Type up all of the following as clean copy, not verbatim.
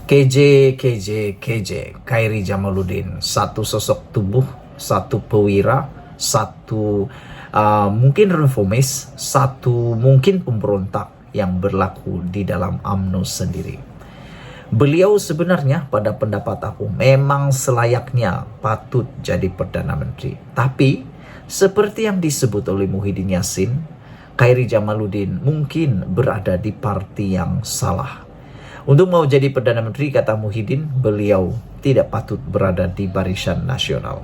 KJ, KJ, KJ, Khairi Jamaluddin, satu sosok tubuh, satu pewira, satu mungkin reformis, satu mungkin pemberontak yang berlaku di dalam UMNO sendiri. Beliau sebenarnya pada pendapat aku memang selayaknya patut jadi Perdana Menteri. Tapi seperti yang disebut oleh Muhyiddin Yassin, Khairi Jamaluddin mungkin berada di parti yang salah. Untuk mau jadi Perdana Menteri, kata Muhyiddin, beliau tidak patut berada di Barisan Nasional.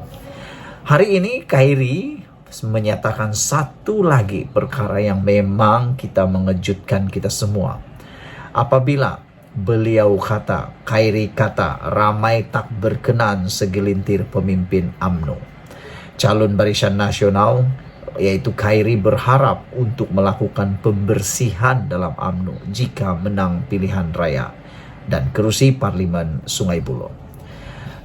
Hari ini Khairi menyatakan satu lagi perkara yang memang mengejutkan kita semua. Apabila Khairi kata, ramai tak berkenan segelintir pemimpin UMNO. Calon Barisan Nasional yaitu Khairi berharap untuk melakukan pembersihan dalam UMNO jika menang pilihan raya dan kerusi Parlimen Sungai Buloh.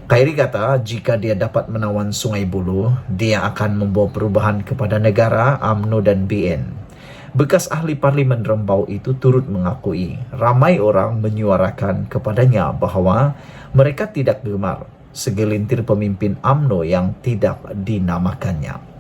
Khairi kata jika dia dapat menawan Sungai Buloh, dia akan membawa perubahan kepada negara, UMNO dan BN. Bekas ahli Parlimen Rembau itu turut mengakui ramai orang menyuarakan kepadanya bahwa mereka tidak gemar segelintir pemimpin UMNO yang tidak dinamakannya.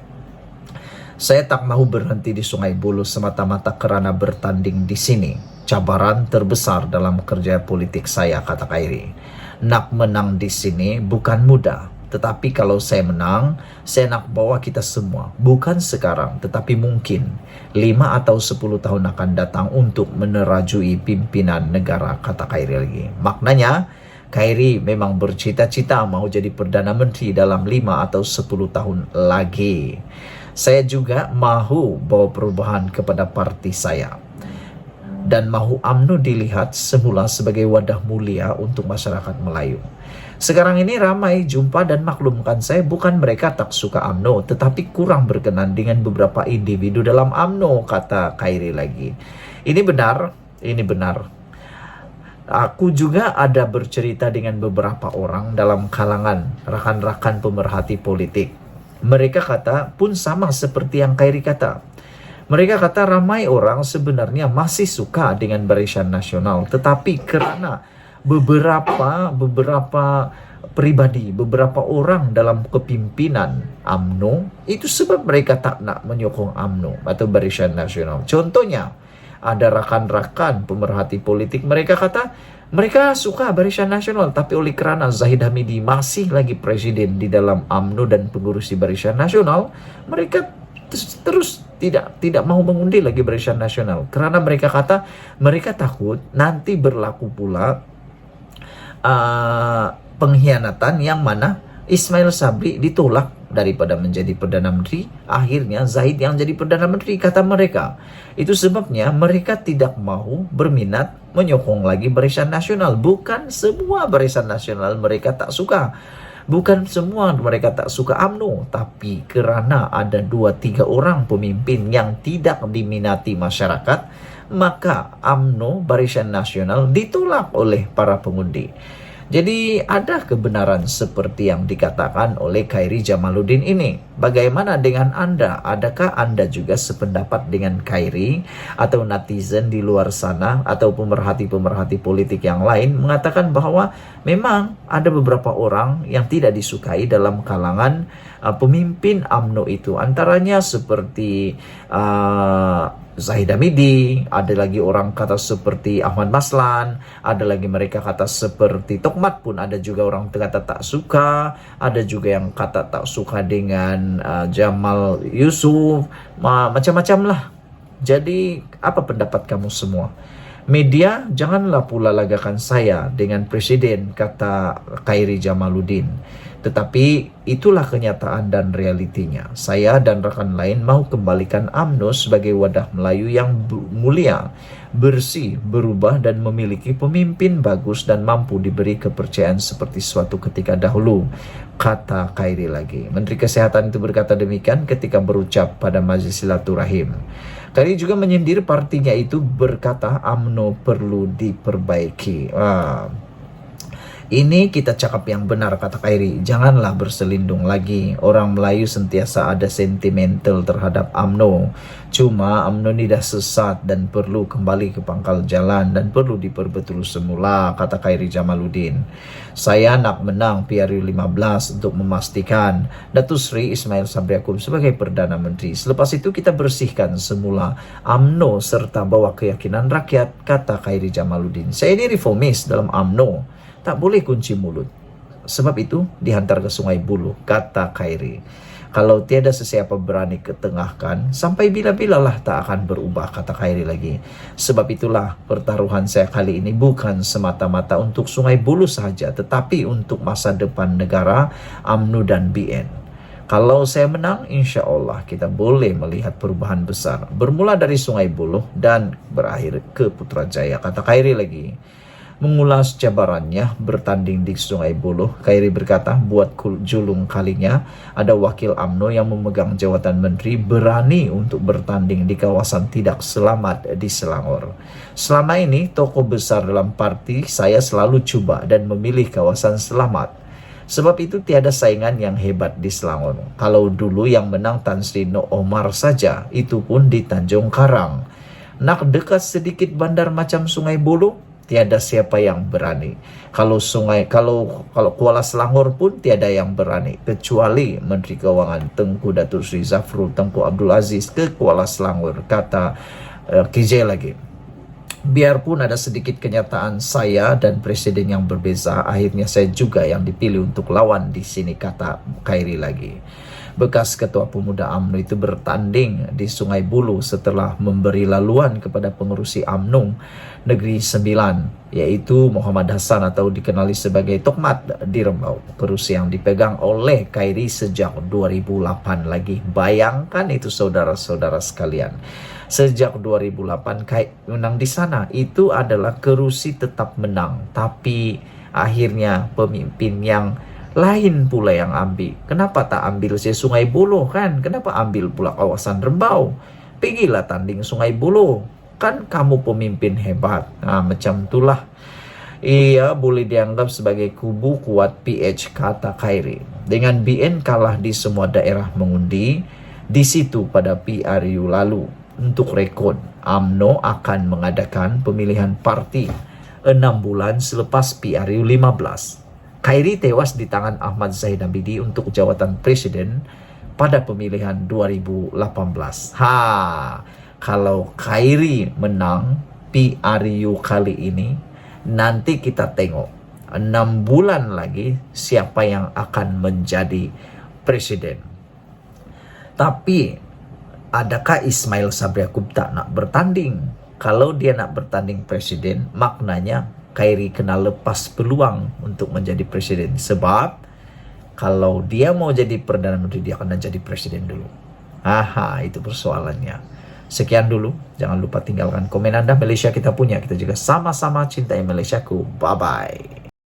Saya tak mau berhenti di Sungai Buloh semata-mata karena bertanding di sini. Cabaran terbesar dalam kerja politik saya, kata Khairi. Nak menang di sini bukan mudah. Tetapi kalau saya menang, saya nak bawa kita semua. Bukan sekarang, tetapi mungkin 5 atau 10 tahun akan datang untuk menerajui pimpinan negara, kata Khairi lagi. Maknanya, Khairi memang bercita-cita mau jadi Perdana Menteri dalam 5 atau 10 tahun lagi. Saya juga mahu bawa perubahan kepada parti saya. Dan mahu UMNO dilihat semula sebagai wadah mulia untuk masyarakat Melayu. Sekarang ini ramai jumpa dan maklumkan saya bukan mereka tak suka UMNO, tetapi kurang berkenan dengan beberapa individu dalam UMNO, kata Khairi lagi. Ini benar. Aku juga ada bercerita dengan beberapa orang dalam kalangan rakan-rakan pemerhati politik. Mereka kata pun sama seperti yang Khairi kata. Mereka kata ramai orang sebenarnya masih suka dengan Barisan Nasional, tetapi karena beberapa pribadi, beberapa orang dalam kepimpinan UMNO, itu sebab mereka tak nak menyokong UMNO atau Barisan Nasional. Contohnya, ada rakan-rakan pemerhati politik, mereka kata mereka suka Barisan Nasional, tapi oleh kerana Zahid Hamidi masih lagi presiden di dalam UMNO dan pengurus di Barisan Nasional, mereka terus tidak mau mengundi lagi Barisan Nasional. Kerana mereka kata mereka takut nanti berlaku pula pengkhianatan yang mana Ismail Sabri ditolak daripada menjadi Perdana Menteri, akhirnya Zahid yang jadi Perdana Menteri, kata mereka. Itu sebabnya mereka tidak mau berminat menyokong lagi Barisan Nasional. Bukan semua Barisan Nasional mereka tak suka. Bukan semua mereka tak suka UMNO, tapi kerana ada 2-3 orang pemimpin yang tidak diminati masyarakat, maka UMNO Barisan Nasional ditolak oleh para pengundi. Jadi ada kebenaran seperti yang dikatakan oleh Khairi Jamaluddin ini. Bagaimana dengan Anda? Adakah Anda juga sependapat dengan Khairi atau netizen di luar sana atau pemerhati-pemerhati politik yang lain mengatakan bahwa memang ada beberapa orang yang tidak disukai dalam kalangan pemimpin UMNO itu. Antaranya seperti Zahid Hamidi, ada lagi orang kata seperti Ahmad Maslan, ada lagi mereka kata seperti Tokmat pun ada juga orang kata tak suka, ada juga yang kata tak suka dengan Jamal Yusuf, macam-macam lah. Jadi apa pendapat kamu semua? Media janganlah pula lagakan saya dengan presiden, kata Khairi Jamaluddin. Tetapi itulah kenyataan dan realitinya. Saya dan rekan lain mau kembalikan UMNO sebagai wadah Melayu yang mulia, bersih, berubah dan memiliki pemimpin bagus dan mampu diberi kepercayaan seperti suatu ketika dahulu, kata Khairi lagi. Menteri Kesehatan itu berkata demikian ketika berucap pada Majelis Silaturahim. Khairi juga menyindir partinya itu berkata UMNO perlu diperbaiki. Ini kita cakap yang benar, kata Khairi. Janganlah berselindung lagi. Orang Melayu sentiasa ada sentimental terhadap UMNO. Cuma UMNO ini dah sesat dan perlu kembali ke pangkal jalan dan perlu diperbetul semula, kata Khairi Jamaluddin. Saya nak menang PRU 15 untuk memastikan Datuk Seri Ismail Sabri Yaakob sebagai Perdana Menteri. Selepas itu kita bersihkan semula UMNO serta bawa keyakinan rakyat, kata Khairi Jamaluddin. Saya ini reformis dalam UMNO. Tak boleh kunci mulut. Sebab itu dihantar ke Sungai Buloh, kata Khairi. Kalau tiada sesiapa berani ketengahkan, sampai bila-bilalah tak akan berubah, kata Khairi lagi. Sebab itulah pertaruhan saya kali ini bukan semata-mata untuk Sungai Buloh sahaja, tetapi untuk masa depan negara, UMNO dan BN. Kalau saya menang, insya Allah kita boleh melihat perubahan besar. Bermula dari Sungai Buloh dan berakhir ke Putrajaya, kata Khairi lagi. Mengulas cabarannya bertanding di Sungai Buloh, Khairi berkata, buat julung kalinya ada wakil UMNO yang memegang jawatan menteri berani untuk bertanding di kawasan tidak selamat di Selangor. Selama ini tokoh besar dalam parti saya selalu cuba dan memilih kawasan selamat. Sebab itu tiada saingan yang hebat di Selangor. Kalau dulu yang menang Tan Sri Noh Omar saja, itu pun di Tanjung Karang. Nak dekat sedikit bandar macam Sungai Buloh, tiada siapa yang berani. Kalau Kuala Selangor pun tiada yang berani, kecuali Menteri Keuangan Tengku Datuk Seri Zafrul Tengku Abdul Aziz ke Kuala Selangor, kata KJ lagi. Biarpun ada sedikit kenyataan saya dan presiden yang berbeza, akhirnya saya juga yang dipilih untuk lawan di sini, kata Khairi lagi. Bekas Ketua Pemuda UMNO itu bertanding di Sungai Buloh setelah memberi laluan kepada pengerusi UMNO Negeri 9, yaitu Muhammad Hassan atau dikenali sebagai Tokmat di Rembau. Kerusi yang dipegang oleh Khairi sejak 2008 lagi. Bayangkan itu saudara-saudara sekalian. Sejak 2008 Khairi menang di sana. Itu adalah kerusi tetap menang. Tapi akhirnya pemimpin yang lain pula yang ambil. Kenapa tak ambil Sungai Buloh kan? Kenapa ambil pula kawasan Rembau? Pergilah tanding Sungai Buloh. Kan kamu pemimpin hebat. Nah, macam itulah. Ia boleh dianggap sebagai kubu kuat PH, kata Khairi. Dengan BN kalah di semua daerah mengundi, di situ pada PRU lalu. Untuk rekod, UMNO akan mengadakan pemilihan parti 6 bulan selepas PRU 15. Khairi tewas di tangan Ahmad Zahid Hamidi untuk jawatan presiden pada pemilihan 2018. Kalau Khairi menang PRU kali ini, nanti kita tengok 6 bulan lagi siapa yang akan menjadi presiden. Tapi adakah Ismail Sabri Yaakob tak nak bertanding? Kalau dia nak bertanding presiden, maknanya Khairi kena lepas peluang untuk menjadi presiden. Sebab kalau dia mau jadi Perdana Menteri, dia akan jadi presiden dulu. Itu persoalannya. Sekian dulu. Jangan lupa tinggalkan komen Anda. Malaysia kita punya. Kita juga sama-sama cintai Malaysiaku. Bye-bye.